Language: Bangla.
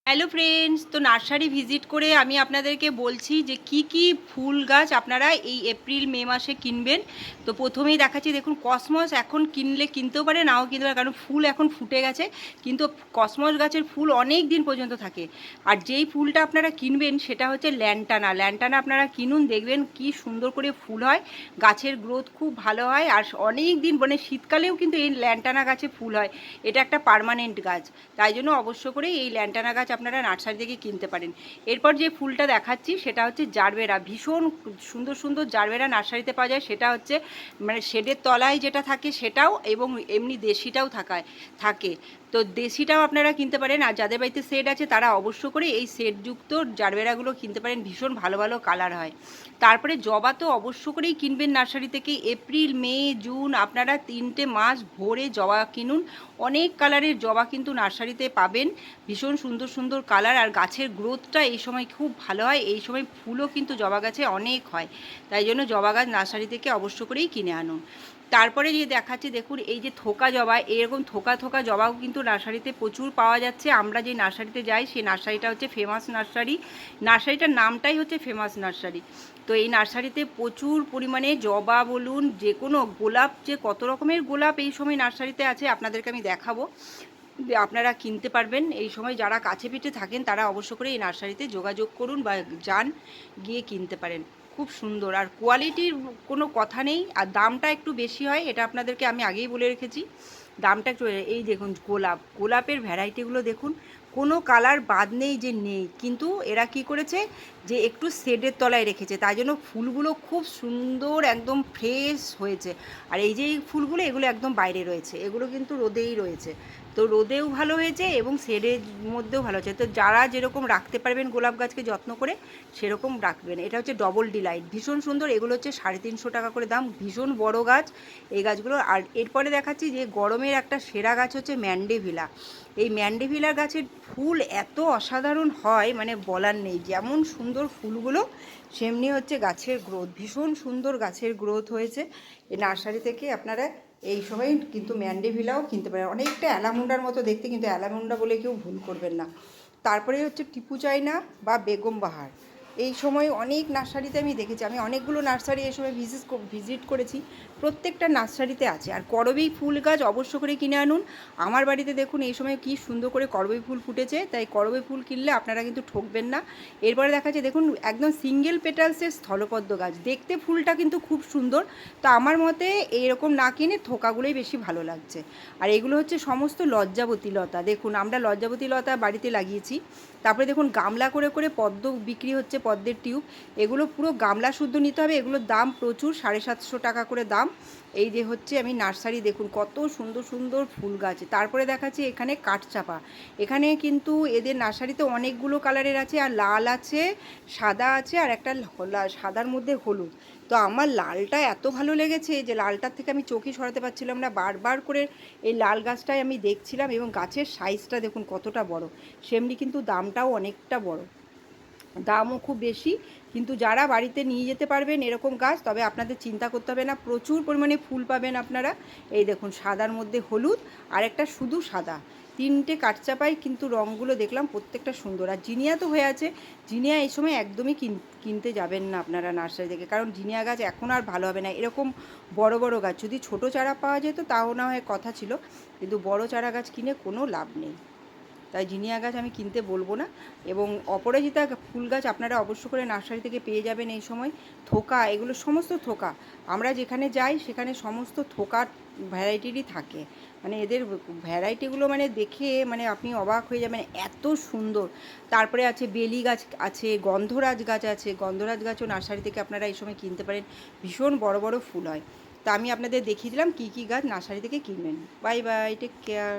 হ্যালো ফ্রেন্ডস, তো নার্সারি ভিজিট করে আমি আপনাদেরকে বলছি যে কি কি ফুল গাছ আপনারা এই এপ্রিল মে মাসে কিনবেন। তো প্রথমেই দেখাচ্ছি, দেখুন কসমস এখন কিনলে কিনতেও পারে, নাও কিনতে পারে, কারণ ফুল এখন ফুটে গেছে। কিন্তু কসমস গাছের ফুল অনেক দিন পর্যন্ত থাকে। আর যেই ফুলটা আপনারা কিনবেন সেটা হচ্ছে ল্যান্টানা। ল্যান্টানা আপনারা কিনুন, দেখবেন কি সুন্দর করে ফুল হয়, গাছের গ্রোথ খুব ভালো হয়। আর অনেক দিন মানে শীতকালেও কিন্তু এই ল্যান্টানা গাছে ফুল হয়। এটা একটা পার্মানেন্ট গাছ, তাই জন্য অবশ্য করে এই ল্যান্টানা গাছ আপনারা নার্সারি থেকে কিনতে পারেন। এরপর যে ফুলটা দেখাচ্ছি সেটা হচ্ছে জারবেরা। ভীষণ সুন্দর সুন্দর জারবেরা নার্সারিতে পাওয়া যায়। সেটা হচ্ছে মানে শেডের তলায় যেটা থাকে সেটাও, এবং এমনি দেশিটাও থাকে। তো দেশিটাও আপনারা কিনতে পারেন। আর যাদের বাড়িতে শেড আছে তারা অবশ্য করে এই শেডযুক্ত জারবেরাগুলো কিনতে পারেন, ভীষণ ভালো ভালো কালার হয়। তারপরে জবা তো অবশ্য করেই কিনবেন নার্সারি থেকে। এপ্রিল মে জুন আপনারা 3টে মাস ভরে জবা কিনুন। অনেক কালারের জবা কিন্তু নার্সারিতে পাবেন, ভীষণ সুন্দর সুন্দর কালার। আর গাছের গ্রোথটা এই সময় খুব ভালো হয়, এই সময় ফুলও কিন্তু জবা গাছে অনেক হয়। তাই জন্য জবা গাছ নার্সারি থেকে অবশ্য করেই কিনে আনুন। তারপরে যে দেখাচ্ছি, দেখুন এই যে থোকা জবা, এরকম থোকা থোকা জবাও কিন্তু নার্সারিতে প্রচুর পাওয়া যাচ্ছে। আমরা যে নার্সারিতে যাই সেই নার্সারিটা হচ্ছে ফেমাস নার্সারি। নার্সারিটার নামটাই হচ্ছে ফেমাস নার্সারি। তো এই নার্সারিতে প্রচুর পরিমাণে জবা বলুন, যে কোনো গোলাপ, যে কত রকমের গোলাপ এই সময় নার্সারিতে আছে আপনাদেরকে আমি দেখাবো। আপনারা কিনতে পারবেন এই সময়। যারা কাছে পিঠে থাকেন তারা অবশ্য করে এই নার্সারিতে যোগাযোগ করুন বা যান, গিয়ে কিনতে পারেন। খুব সুন্দর, আর কোয়ালিটির কোনো কথা নেই। আর দামটা একটু বেশি হয়, এটা আপনাদেরকে আমি আগেই বলে রেখেছি। দামটা একটু, এই দেখুন গোলাপের ভ্যারাইটিগুলো দেখুন, কোনো কালার বাদ নেই যে নেই। কিন্তু এরা কি করেছে, যে একটু শেডের তলায় রেখেছে, তাই জন্য ফুলগুলো খুব সুন্দর একদম ফ্রেশ হয়েছে। আর এই যে এই ফুলগুলো, এগুলো একদম বাইরে রয়েছে, এগুলো কিন্তু রোদেই রয়েছে। তো রোদেও ভালো হয়েছে এবং শেডের মধ্যেও ভালো হয়েছে। তো যারা যেরকম রাখতে পারবেন গোলাপ গাছকে যত্ন করে, সেরকম রাখবেন। এটা হচ্ছে ডবল ডিলাইট, ভীষণ সুন্দর। এগুলো হচ্ছে 350 টাকা করে দাম, ভীষণ বড় গাছ এই গাছগুলো। আর এরপরে দেখাচ্ছি যে গরমের একটা সেরা গাছ হচ্ছে ম্যান্ডেভিলা। এই ম্যান্ডেভিলা গাছের ফুল এত অসাধারণ হয়, মানে বলার নেই। যেমন সুন্দর ফুলগুলো, সেমনি হচ্ছে গাছের গ্রোথ, ভীষণ সুন্দর গাছের গ্রোথ হয়েছে। এই নার্সারি থেকে আপনারা এই সময় কিন্তু ম্যান্ডেভিলাও কিনতে পারেন। অনেকটা অ্যালামুন্ডার মতো দেখতে, কিন্তু অ্যালামুন্ডা বলে কেউ ভুল করবেন না। তারপরে হচ্ছে টিপু চায়না বা বেগম বাহার। এই সময় অনেক নার্সারিতে আমি দেখেছি, আমি অনেকগুলো নার্সারি এই সময় ভিজিট করেছি, প্রত্যেকটা নার্সারিতে আছে। আর করবী ফুল গাছ অবশ্য করে কিনে আনুন। আমার বাড়িতে দেখুন এই সময় কি সুন্দর করে করবী ফুল ফুটেছে, তাই করবী ফুল কিনলে আপনারা কিন্তু ঠকবেন না। এরপরে দেখা যাচ্ছে, দেখুন একদম সিঙ্গেল পেটালসের স্থলপদ্ম গাছ, দেখতে ফুলটা কিন্তু খুব সুন্দর। তো আমার মতে এইরকম না কিনে থোকাগুলোই বেশি ভালো লাগছে। আর এগুলো হচ্ছে সমস্ত লজ্জাবতী লতা। দেখুন আমরা লজ্জাবতী লতা বাড়িতে লাগিয়েছি। তারপরে দেখুন গামলা করে করে পদ্ম বিক্রি হচ্ছে, পদ্মের টিউব। এগুলো পুরো গামলা শুদ্ধ নিতে হবে, এগুলোর দাম প্রচুর, 750 টাকা করে দাম। এই যে হচ্ছে আমি নার্সারি, দেখুন কত সুন্দর সুন্দর ফুল গাছ। তারপরে দেখাচ্ছি এখানে কাঠচাপা। এখানে কিন্তু এদের নার্সারিতে অনেকগুলো কালারের আছে, আর লাল আছে, সাদা আছে, আর একটা সাদার মধ্যে হলুদ। তো আমার লালটা এত ভালো লেগেছে যে লালটার থেকে আমি চোখই সরাতে পারছিলাম না, বারবার করে এই লাল গাছটাই আমি দেখছিলাম। এবং গাছের সাইজটা দেখুন কতটা বড়, সেমনি কিন্তু দামটাও অনেকটা বড়, দামও খুব বেশি। কিন্তু যারা বাড়িতে নিয়ে যেতে পারবেন এরকম গাছ, তবে আপনাদের চিন্তা করতে হবে না, প্রচুর পরিমাণে ফুল পাবেন আপনারা। এই দেখুন সাদার মধ্যে হলুদ, আর একটা শুধু সাদা, 3টে কাঠচাপাই কিন্তু রঙগুলো দেখলাম প্রত্যেকটা সুন্দর। আর জিনিয়া তো হয়ে আছে, জিনিয়া এই সময় একদমই কিনতে যাবেন না আপনারা নার্সারি থেকে, কারণ জিনিয়া গাছ এখন আর ভালো হবে না। এরকম বড় বড় গাছ, যদি ছোট চারা পাওয়া যেত তাও না হয় কথা ছিল, কিন্তু বড় চারা গাছ কিনে কোনো লাভ নেই। তাই জিনিয়া গাছ আমি কিনতে বলবো না। এবং অপরাজিতা ফুল গাছ আপনারা অবশ্য করে নার্সারি থেকে পেয়ে যাবেন এই সময়। থোকা, এগুলো সমস্ত থোকা, আমরা যেখানে যাই সেখানে সমস্ত থোকার ভ্যারাইটিরই থাকে। মানে এদের ভ্যারাইটিগুলো মানে দেখে মানে আপনি অবাক হয়ে যাবেন, এত সুন্দর। তারপরে আছে বেলি গাছ আছে, গন্ধরাজ গাছ আছে, গন্ধরাজ গাছও নার্সারি থেকে আপনারা এই সময় কিনতে পারেন, ভীষণ বড় বড় ফুল হয়। তা আমি আপনাদের দেখিয়ে দিলাম কী কী গাছ নার্সারি থেকে কিনবেন। Bye bye, take care.